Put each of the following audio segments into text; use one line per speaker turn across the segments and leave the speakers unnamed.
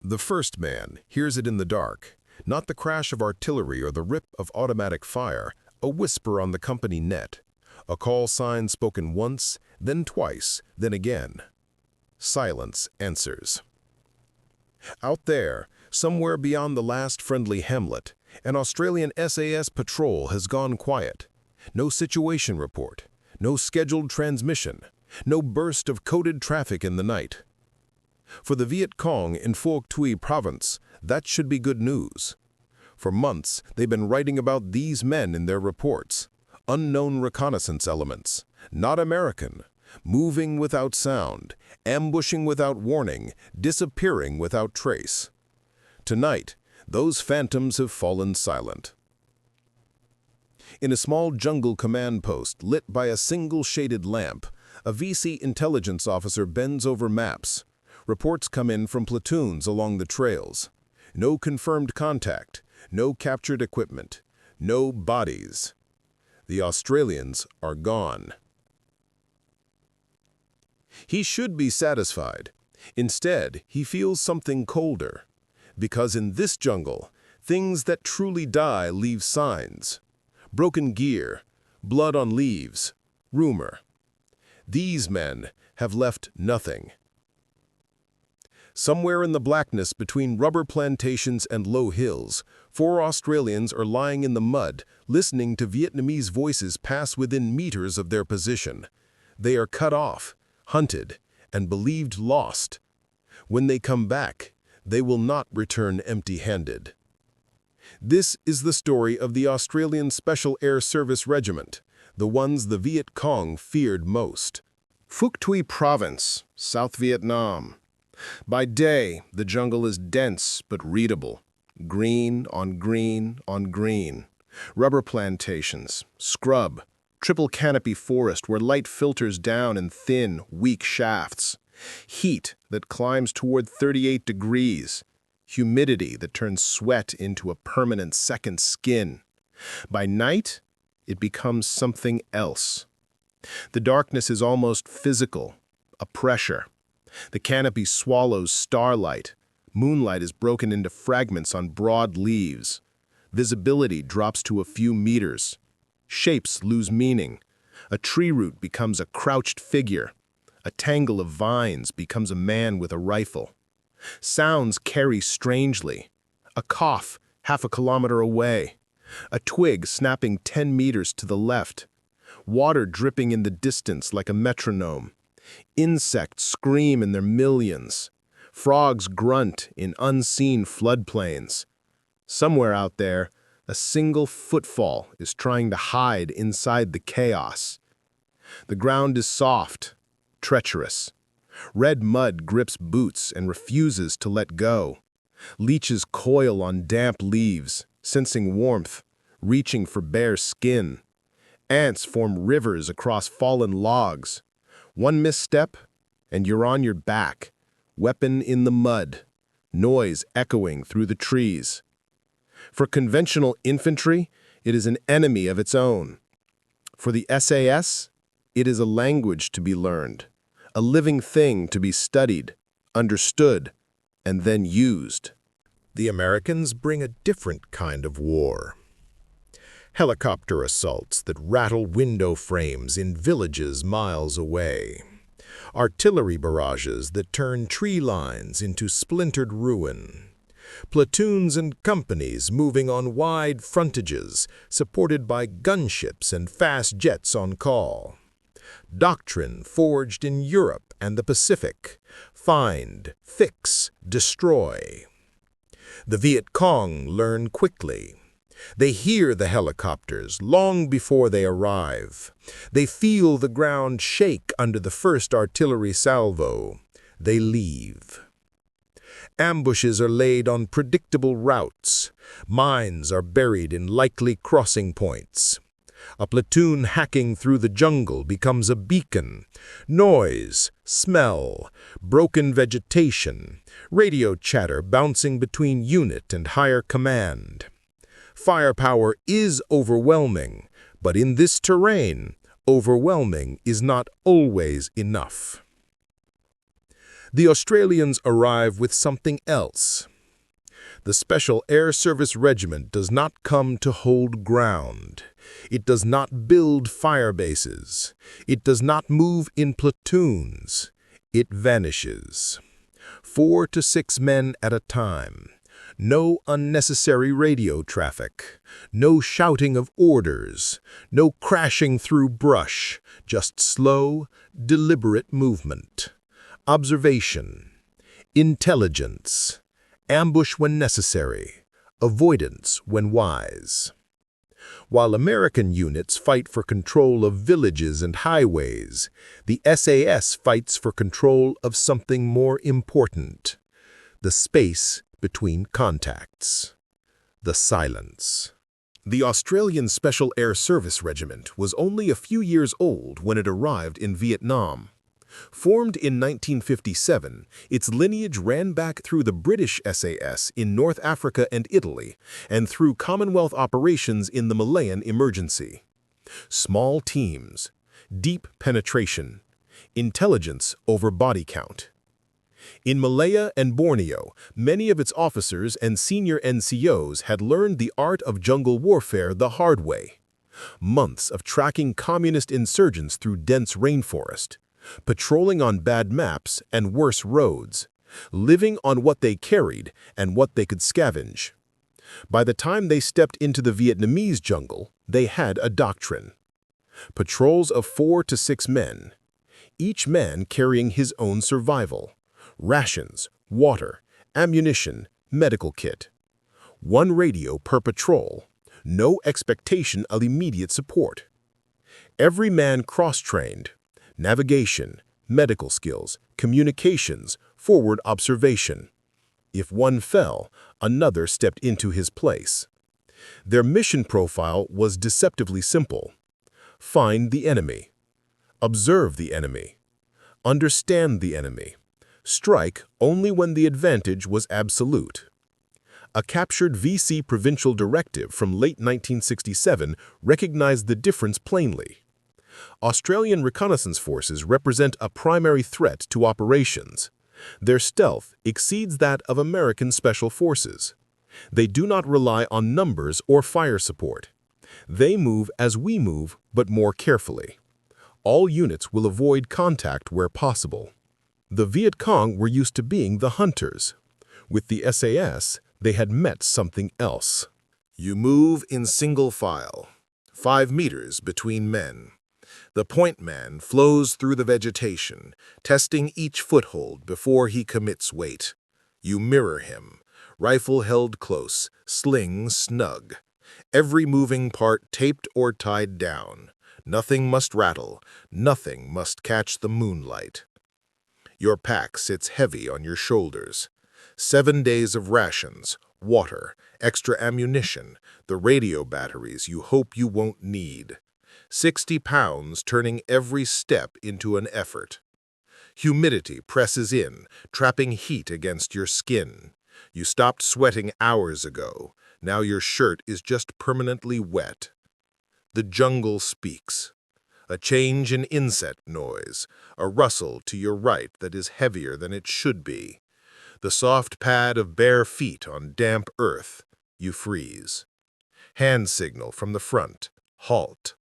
The first man hears it in the dark, not the crash of artillery or the rip of automatic fire, a whisper on the company net, a call sign spoken once, then twice, then again. Silence answers. Out there, somewhere beyond the last friendly hamlet, an Australian SAS patrol has gone quiet. No situation report, no scheduled transmission, no burst of coded traffic in the night. For the Viet Cong in Phuoc Tuy Province, that should be good news. For months, they've been writing about these men in their reports. Unknown reconnaissance elements, not American, moving without sound, ambushing without warning, disappearing without trace. Tonight, those phantoms have fallen silent. In a small jungle command post lit by a single shaded lamp, a VC intelligence officer bends over maps. Reports come in from platoons along the trails. No confirmed contact, no captured equipment, no bodies. The Australians are gone. He should be satisfied. Instead, he feels something colder. Because in this jungle, things that truly die leave signs. Broken gear, blood on leaves, rumor. These men have left nothing. Somewhere in the blackness between rubber plantations and low hills, 4 Australians are lying in the mud, listening to Vietnamese voices pass within meters of their position. They are cut off, hunted, and believed lost. When they come back, they will not return empty-handed. This is the story of the Australian Special Air Service Regiment, the ones the Viet Cong feared most. Phuoc Tuy Province, South Vietnam. By day, the jungle is dense but readable. Green on green on green. Rubber plantations, scrub, triple canopy forest where light filters down in thin, weak shafts. Heat that climbs toward 38 degrees. Humidity that turns sweat into a permanent second skin. By night, it becomes something else. The darkness is almost physical, a pressure. The canopy swallows starlight. Moonlight is broken into fragments on broad leaves. Visibility drops to a few meters. Shapes lose meaning. A tree root becomes a crouched figure. A tangle of vines becomes a man with a rifle. Sounds carry strangely. A cough half a kilometer away. A twig snapping 10 meters to the left. Water dripping in the distance like a metronome. Insects scream in their millions. Frogs grunt in unseen floodplains. Somewhere out there, a single footfall is trying to hide inside the chaos. The ground is soft, treacherous. Red mud grips boots and refuses to let go. Leeches coil on damp leaves, sensing warmth, reaching for bare skin. Ants form rivers across fallen logs. One misstep, and you're on your back, weapon in the mud, noise echoing through the trees. For conventional infantry, it is an enemy of its own. For the SAS, it is a language to be learned, a living thing to be studied, understood, and then used. The Americans bring a different kind of war. Helicopter assaults that rattle window frames in villages miles away. Artillery barrages that turn tree lines into splintered ruin. Platoons and companies moving on wide frontages, supported by gunships and fast jets on call. Doctrine forged in Europe and the Pacific. Find, fix, destroy. The Viet Cong learn quickly. They hear the helicopters long before they arrive. They feel the ground shake under the first artillery salvo. They leave. Ambushes are laid on predictable routes. Mines are buried in likely crossing points. A platoon hacking through the jungle becomes a beacon. Noise, smell, broken vegetation, radio chatter bouncing between unit and higher command. Firepower is overwhelming, but in this terrain, overwhelming is not always enough. The Australians arrive with something else. The Special Air Service Regiment does not come to hold ground. It does not build fire bases. It does not move in platoons. It vanishes. 4 to 6 men at a time. No unnecessary radio traffic. No shouting of orders. No crashing through brush. Just slow, deliberate movement. Observation. Intelligence. Ambush when necessary. Avoidance when wise. While American units fight for control of villages and highways, the SAS fights for control of something more important: the space between contacts. The silence. The Australian Special Air Service Regiment was only a few years old when it arrived in Vietnam. Formed in 1957, its lineage ran back through the British SAS in North Africa and Italy, and through Commonwealth operations in the Malayan Emergency. Small teams, deep penetration, intelligence over body count. In Malaya and Borneo, many of its officers and senior NCOs had learned the art of jungle warfare the hard way. Months of tracking communist insurgents through dense rainforest, patrolling on bad maps and worse roads, living on what they carried and what they could scavenge. By the time they stepped into the Vietnamese jungle, they had a doctrine. Patrols of 4 to 6 men, each man carrying his own survival, rations, water, ammunition, medical kit. 1 radio per patrol, no expectation of immediate support. Every man cross-trained. Navigation, medical skills, communications, forward observation. If one fell, another stepped into his place. Their mission profile was deceptively simple. Find the enemy. Observe the enemy. Understand the enemy. Strike only when the advantage was absolute. A captured VC provincial directive from late 1967 recognized the difference plainly. Australian reconnaissance forces represent a primary threat to operations. Their stealth exceeds that of American special forces. They do not rely on numbers or fire support. They move as we move, but more carefully. All units will avoid contact where possible. The Viet Cong were used to being the hunters. With the SAS, they had met something else. You move in single file, 5 meters between men. The point man flows through the vegetation, testing each foothold before he commits weight. You mirror him, rifle held close, sling snug. Every moving part taped or tied down. Nothing must rattle, nothing must catch the moonlight. Your pack sits heavy on your shoulders. 7 days of rations, water, extra ammunition, the radio batteries you hope you won't need. 60 pounds turning every step into an effort. Humidity presses in, trapping heat against your skin. You stopped sweating hours ago. Now your shirt is just permanently wet. The jungle speaks. A change in insect noise, a rustle to your right that is heavier than it should be. The soft pad of bare feet on damp earth. You freeze. Hand signal from the front. Halt.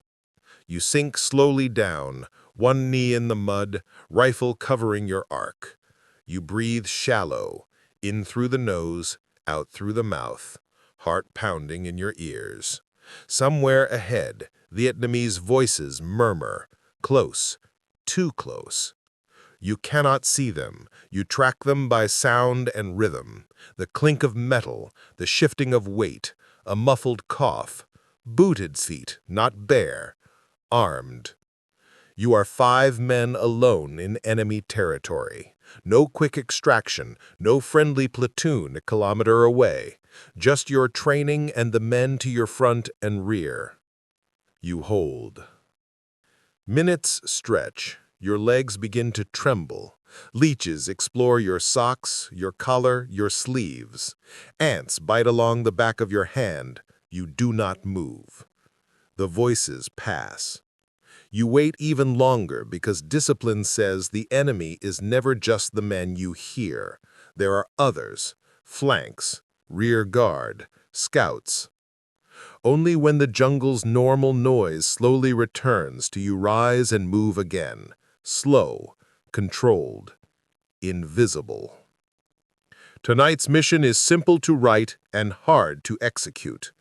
You sink slowly down, 1 knee in the mud, rifle covering your arc. You breathe shallow, in through the nose, out through the mouth, heart pounding in your ears. Somewhere ahead, Vietnamese voices murmur, close, too close. You cannot see them. You track them by sound and rhythm. The clink of metal, the shifting of weight, a muffled cough. Booted feet, not bare. Armed. You are 5 men alone in enemy territory. No quick extraction, no friendly platoon a kilometer away. Just your training and the men to your front and rear. You hold. Minutes stretch. Your legs begin to tremble. Leeches explore your socks, your collar, your sleeves. Ants bite along the back of your hand. You do not move. The voices pass. You wait even longer because discipline says the enemy is never just the men you hear. There are others, flanks, rear guard, scouts. Only when the jungle's normal noise slowly returns do you rise and move again, slow, controlled, invisible. Tonight's mission is simple to write and hard to execute.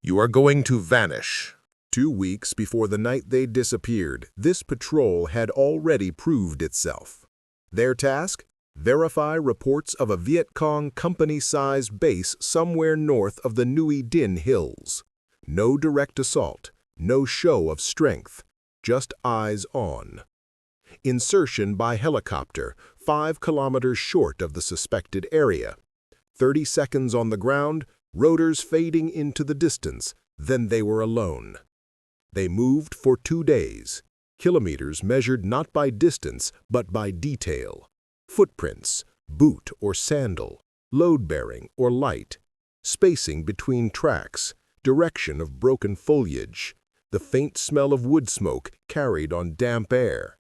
You are going to vanish. 2 weeks before the night they disappeared, this patrol had already proved itself. Their task? Verify reports of a Viet Cong company-sized base somewhere north of the Nui Dinh Hills. No direct assault, no show of strength, just eyes on. Insertion by helicopter, 5 kilometers short of the suspected area. 30 seconds on the ground, rotors fading into the distance, then they were alone. They moved for 2 days, kilometers measured not by distance but by detail. Footprints, boot or sandal, load-bearing or light, spacing between tracks, direction of broken foliage, the faint smell of wood smoke carried on damp air.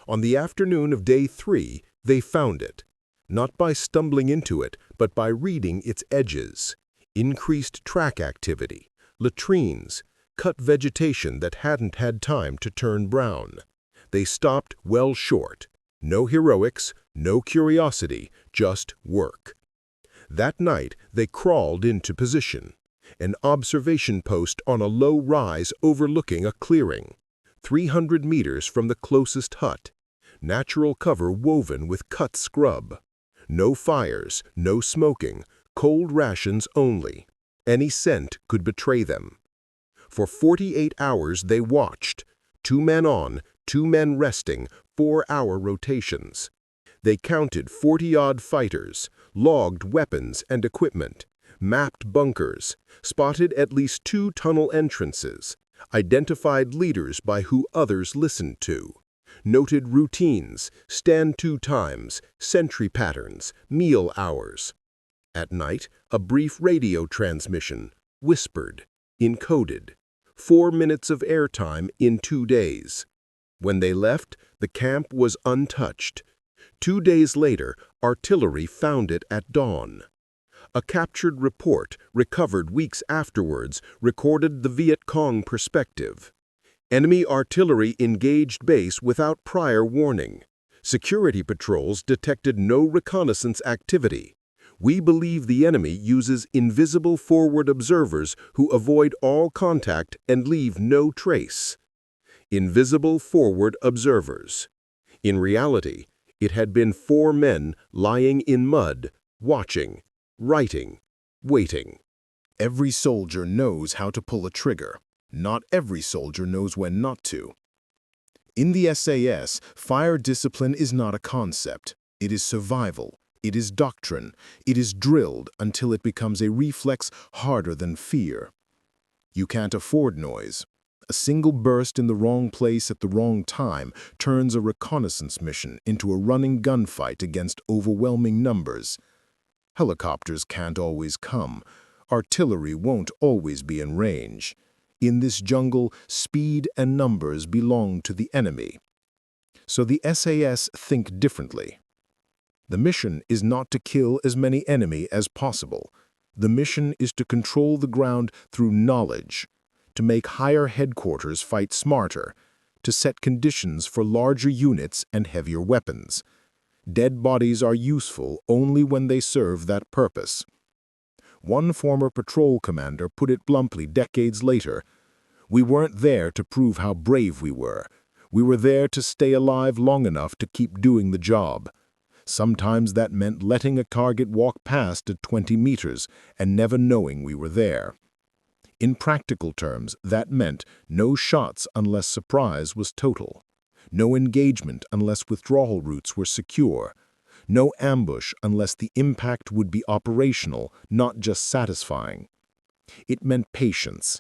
On the afternoon of day 3, they found it, not by stumbling into it, but by reading its edges. Increased track activity, latrines, cut vegetation that hadn't had time to turn brown. They stopped well short. No heroics, no curiosity, just work. That night, they crawled into position. An observation post on a low rise overlooking a clearing, 300 meters from the closest hut. Natural cover woven with cut scrub. No fires, no smoking, cold rations only. Any scent could betray them. For 48 hours they watched. 2 men on, 2 men resting, 4-hour rotations. They counted 40-odd fighters, logged weapons and equipment, mapped bunkers, spotted at least 2 tunnel entrances, identified leaders by who others listened to, noted routines, stand 2 times, sentry patterns, meal hours. At night, a brief radio transmission, whispered, encoded, 4 minutes of airtime in 2 days. When they left, the camp was untouched. 2 days later, artillery found it at dawn. A captured report, recovered weeks afterwards, recorded the Viet Cong perspective. Enemy artillery engaged base without prior warning. Security patrols detected no reconnaissance activity. We believe the enemy uses invisible forward observers who avoid all contact and leave no trace. Invisible forward observers. In reality, it had been 4 men lying in mud, watching, writing, waiting. Every soldier knows how to pull a trigger. Not every soldier knows when not to. In the SAS, fire discipline is not a concept. It is survival. It is doctrine. It is drilled until it becomes a reflex harder than fear. You can't afford noise. A single burst in the wrong place at the wrong time turns a reconnaissance mission into a running gunfight against overwhelming numbers. Helicopters can't always come. Artillery won't always be in range. In this jungle, speed and numbers belong to the enemy. So the SAS think differently. The mission is not to kill as many enemy as possible. The mission is to control the ground through knowledge, to make higher headquarters fight smarter, to set conditions for larger units and heavier weapons. Dead bodies are useful only when they serve that purpose. One former patrol commander put it bluntly decades later, "We weren't there to prove how brave we were. We were there to stay alive long enough to keep doing the job." Sometimes that meant letting a target walk past at 20 meters and never knowing we were there. In practical terms, that meant no shots unless surprise was total, no engagement unless withdrawal routes were secure, no ambush unless the impact would be operational, not just satisfying. It meant patience,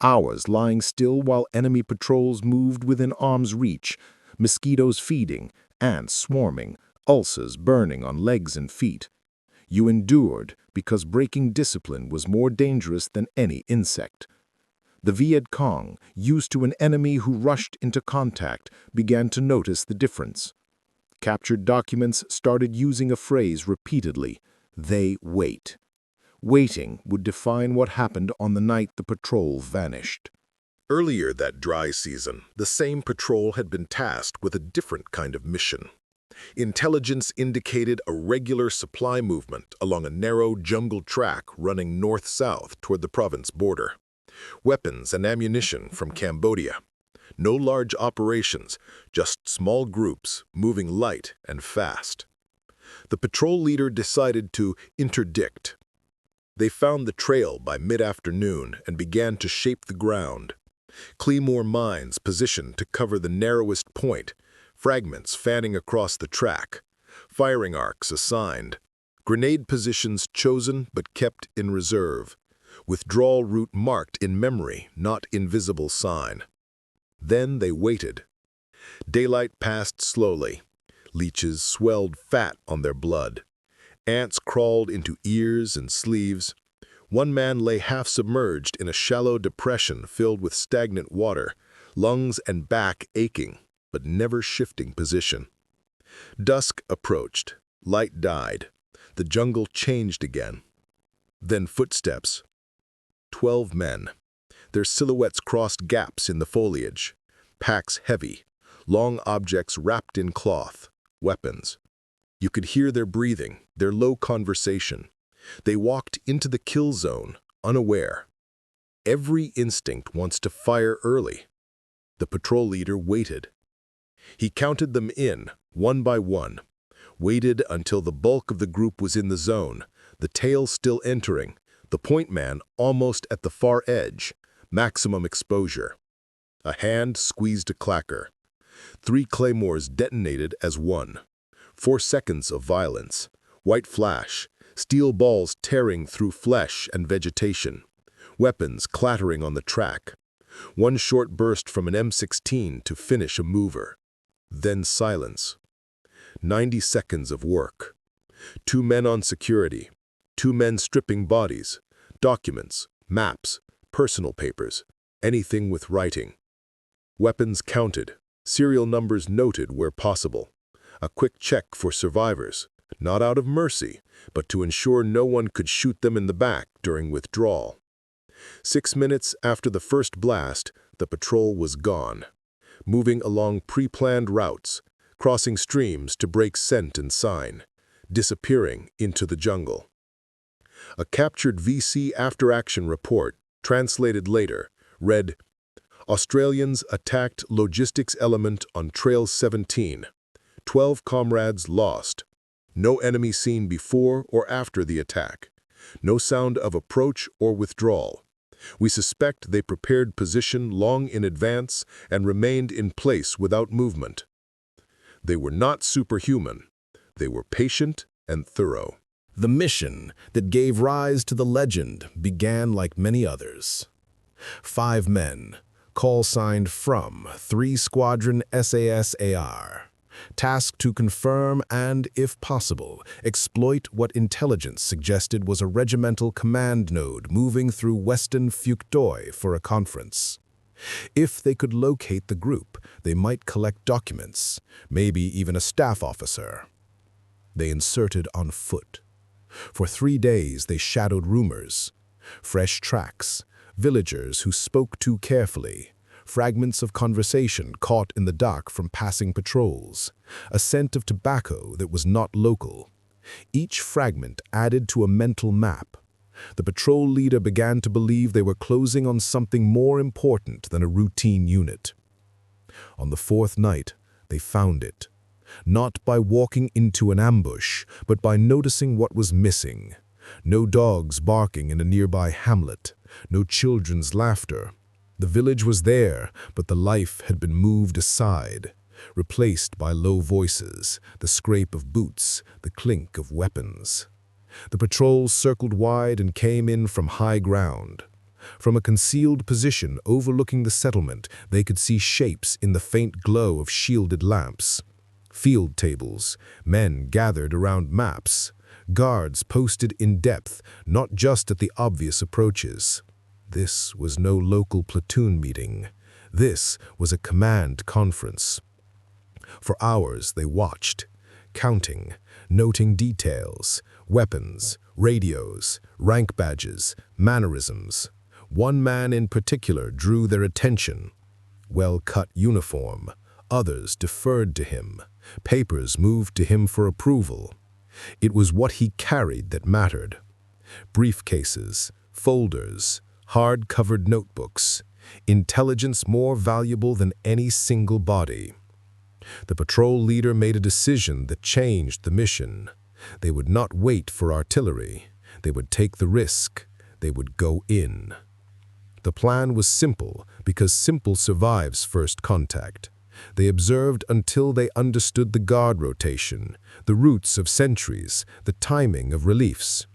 hours lying still while enemy patrols moved within arm's reach, mosquitoes feeding, ants swarming, ulcers burning on legs and feet. You endured because breaking discipline was more dangerous than any insect.
The Viet Cong, used to an enemy who rushed into contact, began to notice the difference. Captured documents started using a phrase repeatedly: "They wait." Waiting would define what happened on the night the patrol vanished.
Earlier that dry season, the same patrol had been tasked with a different kind of mission. Intelligence indicated a regular supply movement along a narrow jungle track running north-south toward the province border. Weapons and ammunition from Cambodia. No large operations, just small groups moving light and fast. The patrol leader decided to interdict. They found the trail by mid-afternoon and began to shape the ground. Claymore mines positioned to cover the narrowest point, fragments fanning across the track, firing arcs assigned, grenade positions chosen but kept in reserve, withdrawal route marked in memory, not invisible sign. Then they waited. Daylight passed slowly. Leeches swelled fat on their blood. Ants crawled into ears and sleeves. One man lay half submerged in a shallow depression filled with stagnant water, lungs and back aching, but never shifting position. Dusk approached. Light died. The jungle changed again. Then footsteps. 12 men. Their silhouettes crossed gaps in the foliage. Packs heavy. Long objects wrapped in cloth. Weapons. You could hear their breathing, their low conversation. They walked into the kill zone, unaware. Every instinct wants to fire early. The patrol leader waited. He counted them in, one by one. Waited until the bulk of the group was in the zone, the tail still entering, the point man almost at the far edge, maximum exposure. A hand squeezed a clacker. 3 claymores detonated as one. 4 seconds of violence. White flash. Steel balls tearing through flesh and vegetation. Weapons clattering on the track. One short burst from an M16 to finish a mover. Then silence. 90 seconds of work. 2 men on security. 2 men stripping bodies. Documents, maps, personal papers, anything with writing. Weapons counted. Serial numbers noted where possible. A quick check for survivors, not out of mercy, but to ensure no one could shoot them in the back during withdrawal. 6 minutes after the first blast, the patrol was gone, moving along pre-planned routes, crossing streams to break scent and sign, disappearing into the jungle. A captured VC after-action report, translated later, read, "Australians attacked logistics element on Trail 17. 12 comrades lost. No enemy seen before or after the attack. No sound of approach or withdrawal. We suspect they prepared position long in advance and remained in place without movement." They were not superhuman. They were patient and thorough.
The mission that gave rise to the legend began like many others. 5 men, call signed from 3 Squadron SASR, tasked to confirm and, if possible, exploit what intelligence suggested was a regimental command node moving through western Phuoc Tuy for a conference. If they could locate the group, they might collect documents, maybe even a staff officer. They inserted on foot. For 3 days they shadowed rumors, fresh tracks, villagers who spoke too carefully, fragments of conversation caught in the dark from passing patrols, a scent of tobacco that was not local. Each fragment added to a mental map. The patrol leader began to believe they were closing on something more important than a routine unit. On the 4th night, they found it. Not by walking into an ambush, but by noticing what was missing. No dogs barking in a nearby hamlet, no children's laughter. The village was there, but the life had been moved aside, replaced by low voices, the scrape of boots, the clink of weapons. The patrols circled wide and came in from high ground. From a concealed position overlooking the settlement, they could see shapes in the faint glow of shielded lamps. Field tables, men gathered around maps, guards posted in depth, not just at the obvious approaches. This was no local platoon meeting. This was a command conference. For hours they watched, counting, noting details, weapons, radios, rank badges, mannerisms. One man in particular drew their attention. Well-cut uniform. Others deferred to him. Papers moved to him for approval. It was what he carried that mattered. Briefcases, folders, hard-covered notebooks. Intelligence more valuable than any single body. The patrol leader made a decision that changed the mission. They would not wait for artillery. They would take the risk. They would go in. The plan was simple because simple survives first contact. They observed until they understood the guard rotation, the routes of sentries, the timing of reliefs.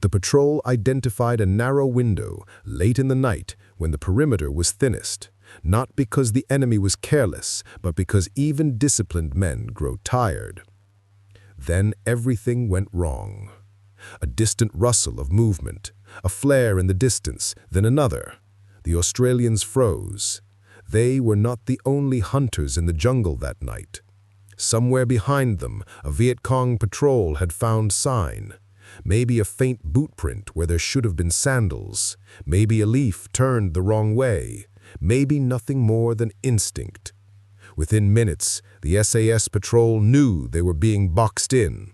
The patrol identified a narrow window late in the night when the perimeter was thinnest, not because the enemy was careless, but because even disciplined men grow tired. Then everything went wrong. A distant rustle of movement, a flare in the distance, then another. The Australians froze. They were not the only hunters in the jungle that night. Somewhere behind them, a Viet Cong patrol had found sign. Maybe a faint boot print where there should have been sandals. Maybe a leaf turned the wrong way. Maybe nothing more than instinct. Within minutes, the SAS patrol knew they were being boxed in.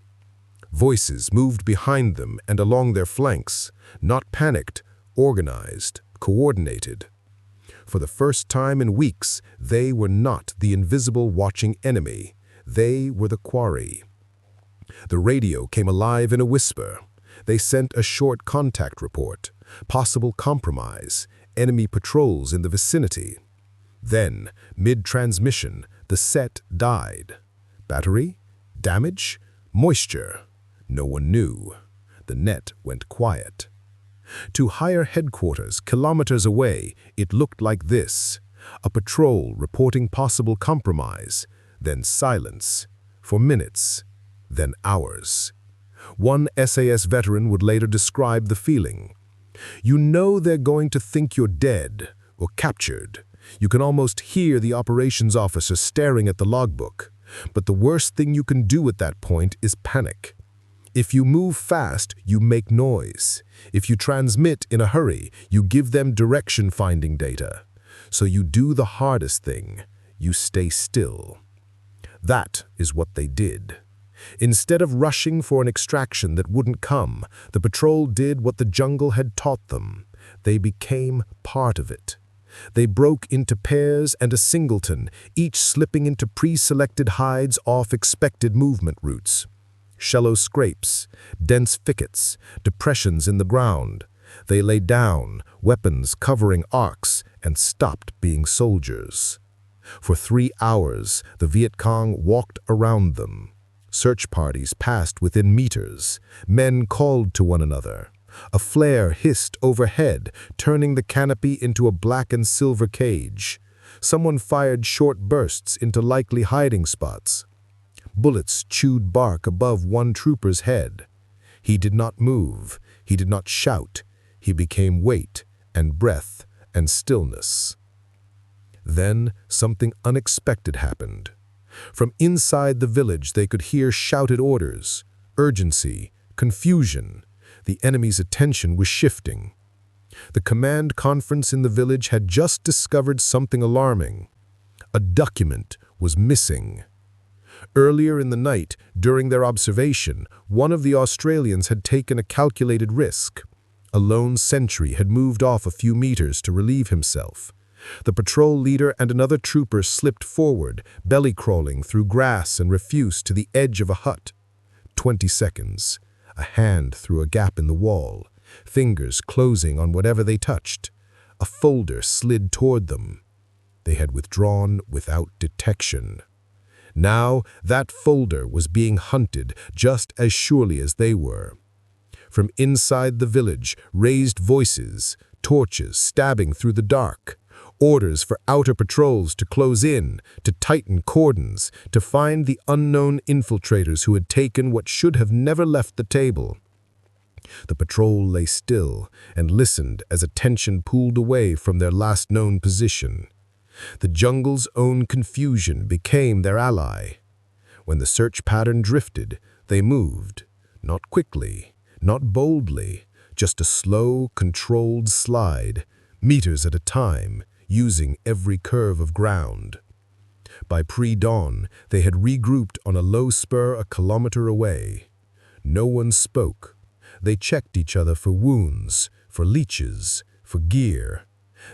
Voices moved behind them and along their flanks, not panicked, organized, coordinated. For the first time in weeks, they were not the invisible watching enemy. They were the quarry. The radio came alive in a whisper. They sent a short contact report, possible compromise, enemy patrols in the vicinity. Then, mid-transmission, the set died. Battery? Damage? Moisture? No one knew. The net went quiet. To higher headquarters, kilometers away, it looked like this. A patrol reporting possible compromise, then silence, for minutes, then hours. One SAS veteran would later describe the feeling. You know they're going to think you're dead or captured. You can almost hear the operations officer staring at the logbook. But the worst thing you can do at that point is panic. If you move fast, you make noise. If you transmit in a hurry, you give them direction-finding data. So you do the hardest thing. You stay still. That is what they did. Instead of rushing for an extraction that wouldn't come, the patrol did what the jungle had taught them. They became part of it. They broke into pairs and a singleton, each slipping into pre-selected hides off expected movement routes. Shallow scrapes, dense thickets, depressions in the ground. They lay down, weapons covering arcs, and stopped being soldiers. For 3 hours, the Viet Cong walked around them. Search parties passed within meters. Men called to one another. A flare hissed overhead, turning the canopy into a black and silver cage. Someone fired short bursts into likely hiding spots. Bullets chewed bark above one trooper's head. He did not move. He did not shout. He became weight and breath and stillness. Then something unexpected happened. From inside the village they could hear shouted orders, urgency, confusion. The enemy's attention was shifting. The command conference in the village had just discovered something alarming. A document was missing. Earlier in the night, during their observation, one of the Australians had taken a calculated risk. A lone sentry had moved off a few meters to relieve himself. The patrol leader and another trooper slipped forward, belly-crawling through grass and refuse to the edge of a hut. 20 seconds. A hand through a gap in the wall, fingers closing on whatever they touched. A folder slid toward them. They had withdrawn without detection. Now that folder was being hunted just as surely as they were. From inside the village, raised voices, torches stabbing through the dark. Orders for outer patrols to close in, to tighten cordons, to find the unknown infiltrators who had taken what should have never left the table. The patrol lay still and listened as attention pulled away from their last known position. The jungle's own confusion became their ally. When the search pattern drifted, they moved, not quickly, not boldly, just a slow, controlled slide, meters at a time, using every curve of ground. By pre-dawn, they had regrouped on a low spur a kilometer away. No one spoke. They checked each other for wounds, for leeches, for gear.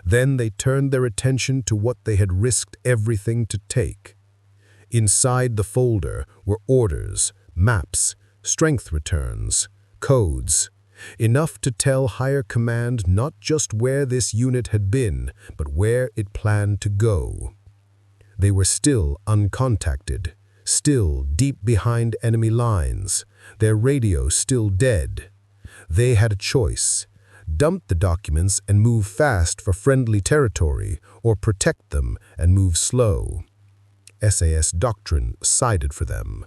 Then they turned their attention to what they had risked everything to take. Inside the folder were orders, maps, strength returns, codes, enough to tell higher command not just where this unit had been, but where it planned to go. They were still uncontacted, still deep behind enemy lines, their radio still dead. They had a choice: dump the documents and move fast for friendly territory, or protect them and move slow. SAS Doctrine sided for them.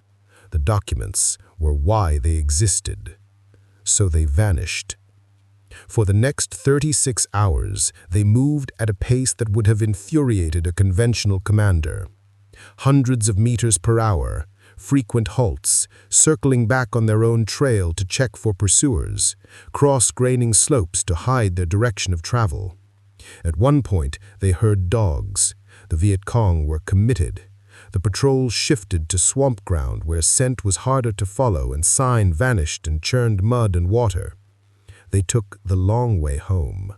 The documents were why they existed. So they vanished. For the next 36 hours, they moved at a pace that would have infuriated a conventional commander. Hundreds of meters per hour, frequent halts, circling back on their own trail to check for pursuers, cross-graining slopes to hide their direction of travel. At one point, they heard dogs. The Viet Cong were committed. The patrol shifted to swamp ground where scent was harder to follow and sign vanished and churned mud and water. They took the long way home.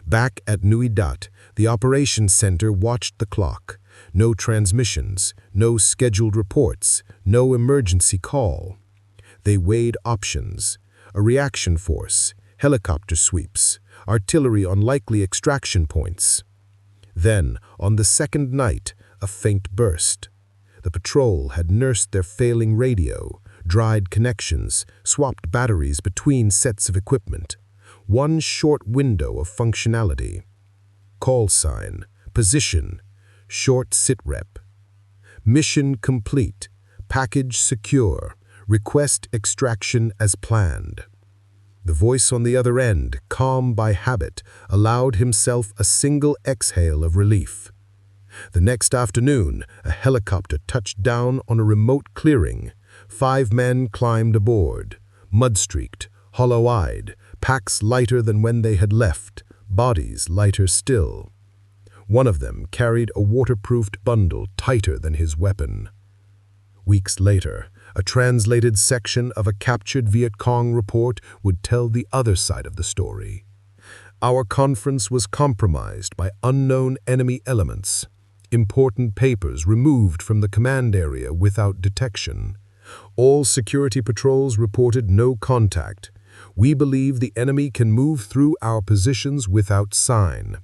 Back at Nui Dat, the operations center watched the clock. No transmissions, no scheduled reports, no emergency call. They weighed options: a reaction force, helicopter sweeps, artillery on likely extraction points. Then, on the second night, a faint burst. The patrol had nursed their failing radio, dried connections, swapped batteries between sets of equipment. One short window of functionality. Call sign, position, short sitrep. Mission complete, package secure, request extraction as planned. The voice on the other end, calm by habit, allowed himself a single exhale of relief. The next afternoon, a helicopter touched down on a remote clearing. 5 men climbed aboard, mud-streaked, hollow-eyed, packs lighter than when they had left, bodies lighter still. One of them carried a waterproofed bundle tighter than his weapon. Weeks later, a translated section of a captured Viet Cong report would tell the other side of the story. Our conference was compromised by unknown enemy elements. Important papers removed from the command area without detection. All security patrols reported no contact. We believe the enemy can move through our positions without sign.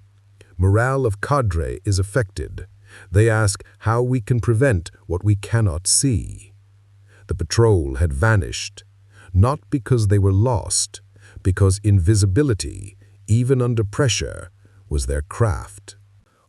Morale of cadre is affected. They ask how we can prevent what we cannot see. The patrol had vanished, not because they were lost, because invisibility, even under pressure, was their craft.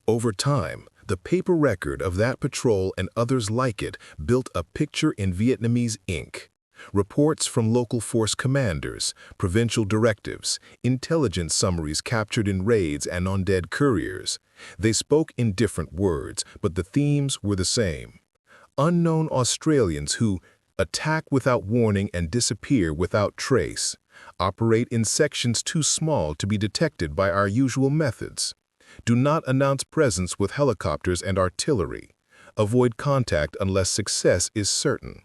Over time, the paper record of that patrol and others like it built a picture in Vietnamese ink. Reports from local force commanders, provincial directives, intelligence summaries captured in raids and on dead couriers. They spoke in different words, but the themes were the same. Unknown Australians who attack without warning and disappear without trace, operate in sections too small to be detected by our usual methods. Do not announce presence with helicopters and artillery. Avoid contact unless success is certain.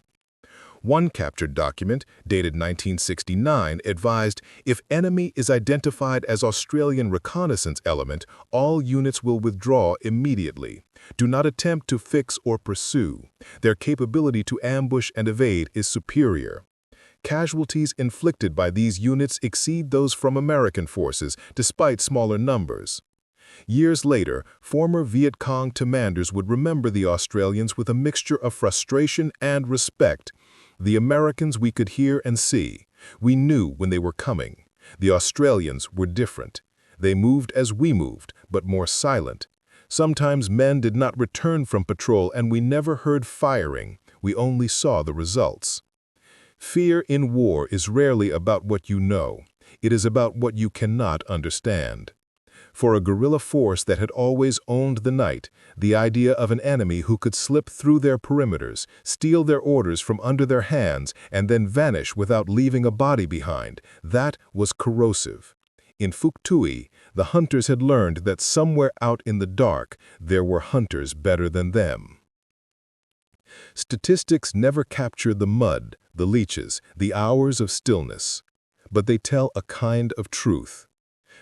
One captured document, dated 1969, advised, if enemy is identified as Australian reconnaissance element, all units will withdraw immediately. Do not attempt to fix or pursue. Their capability to ambush and evade is superior. Casualties inflicted by these units exceed those from American forces, despite smaller numbers. Years later, former Viet Cong commanders would remember the Australians with a mixture of frustration and respect. The Americans we could hear and see. We knew when they were coming. The Australians were different. They moved as we moved, but more silent. Sometimes men did not return from patrol and we never heard firing. We only saw the results. Fear in war is rarely about what you know. It is about what you cannot understand. For a guerrilla force that had always owned the night, the idea of an enemy who could slip through their perimeters, steal their orders from under their hands, and then vanish without leaving a body behind, that was corrosive. In Phuoc Tuy, the hunters had learned that somewhere out in the dark, there were hunters better than them. Statistics never capture the mud, the leeches, the hours of stillness, but they tell a kind of truth.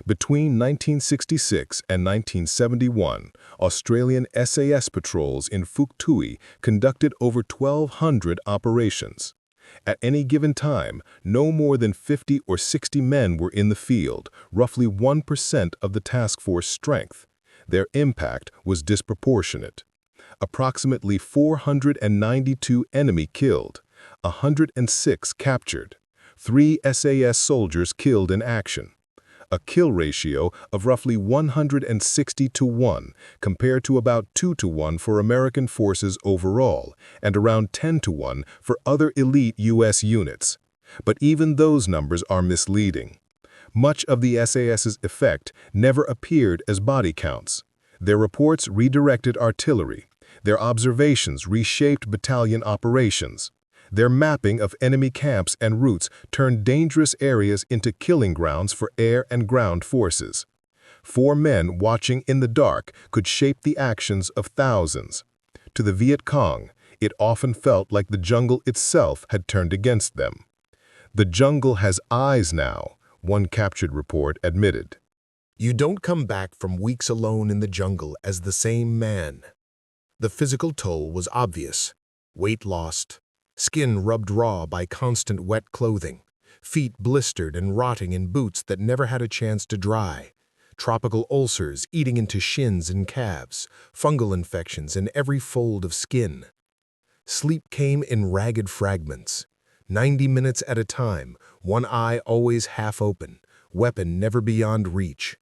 Between 1966 and 1971, Australian SAS patrols in Phuoc Tuy conducted over 1,200 operations. At any given time, no more than 50 or 60 men were in the field, roughly 1% of the task force strength. Their impact was disproportionate. Approximately 492 enemy killed, 106 captured, 3 SAS soldiers killed in action. A kill ratio of roughly 160-1 compared to about 2-1 for American forces overall and around 10-1 for other elite U.S. units. But even those numbers are misleading. Much of the SAS's effect never appeared as body counts. Their reports redirected artillery. Their observations reshaped battalion operations. Their mapping of enemy camps and routes turned dangerous areas into killing grounds for air and ground forces. 4 men watching in the dark could shape the actions of thousands. To the Viet Cong, it often felt like the jungle itself had turned against them. "The jungle has eyes now," one captured report admitted.
You don't come back from weeks alone in the jungle as the same man. The physical toll was obvious. Weight lost, skin rubbed raw by constant wet clothing, feet blistered and rotting in boots that never had a chance to dry, tropical ulcers eating into shins and calves, fungal infections in every fold of skin. Sleep came in ragged fragments, 90 minutes at a time, one eye always half open, weapon never beyond reach.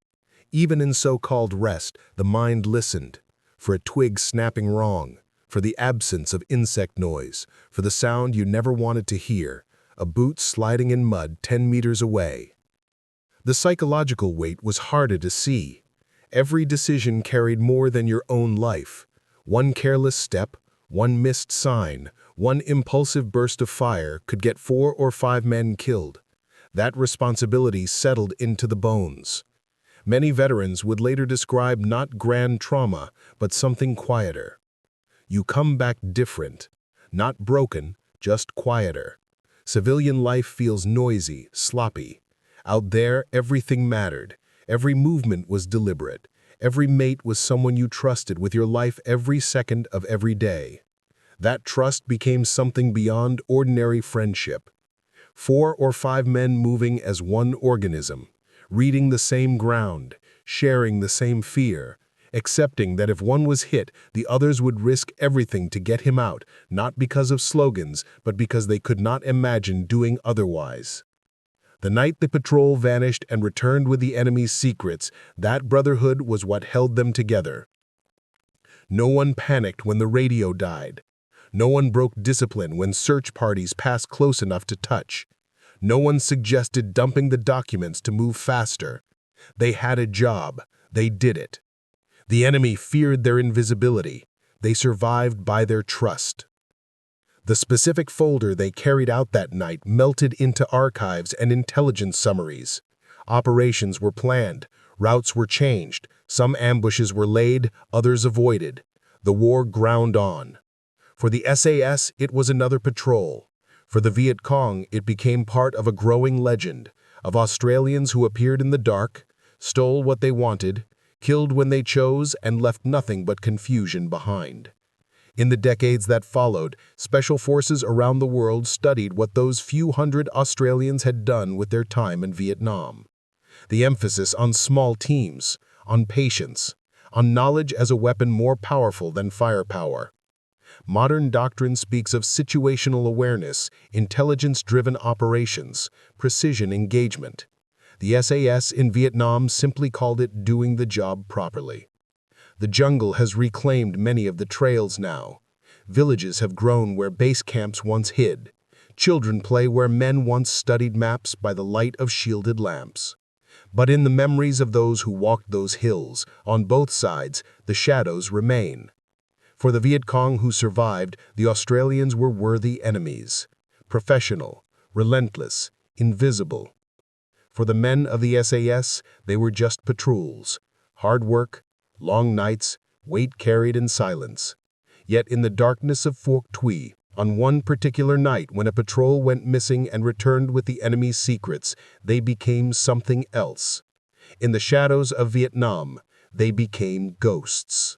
Even in so-called rest, the mind listened, for a twig snapping wrong, for the absence of insect noise, for the sound you never wanted to hear, a boot sliding in mud 10 meters away. The psychological weight was harder to see. Every decision carried more than your own life. One careless step, one missed sign, one impulsive burst of fire could get 4 or 5 men killed. That responsibility settled into the bones. Many veterans would later describe not grand trauma, but something quieter. You come back different, not broken, just quieter. Civilian life feels noisy, sloppy. Out there, everything mattered. Every movement was deliberate. Every mate was someone you trusted with your life every second of every day. That trust became something beyond ordinary friendship. 4 or 5 men moving as one organism, reading the same ground, sharing the same fear, accepting that if one was hit, the others would risk everything to get him out, not because of slogans, but because they could not imagine doing otherwise. The night the patrol vanished and returned with the enemy's secrets, that brotherhood was what held them together. No one panicked when the radio died. No one broke discipline when search parties passed close enough to touch. No one suggested dumping the documents to move faster. They had a job. They did it. The enemy feared their invisibility. They survived by their trust. The specific folder they carried out that night melted into archives and intelligence summaries. Operations were planned. Routes were changed. Some ambushes were laid, others avoided. The war ground on. For the SAS, it was another patrol. For the Viet Cong, it became part of a growing legend of Australians who appeared in the dark, stole what they wanted, killed when they chose, and left nothing but confusion behind. In the decades that followed, special forces around the world studied what those few hundred Australians had done with their time in Vietnam. The emphasis on small teams, on patience, on knowledge as a weapon more powerful than firepower. Modern doctrine speaks of situational awareness, intelligence-driven operations, precision engagement. The SAS in Vietnam simply called it doing the job properly. The jungle has reclaimed many of the trails now. Villages have grown where base camps once hid.
Children play where men once studied maps by the light of shielded lamps. But in the memories of those who walked those hills, on both sides, the shadows remain. For the Viet Cong who survived, the Australians were worthy enemies. Professional, relentless, invisible. For the men of the SAS, they were just patrols. Hard work, long nights, weight carried in silence. Yet in the darkness of Phuoc Tuy, on one particular night when a patrol went missing and returned with the enemy's secrets, they became something else. In the shadows of Vietnam, they became ghosts.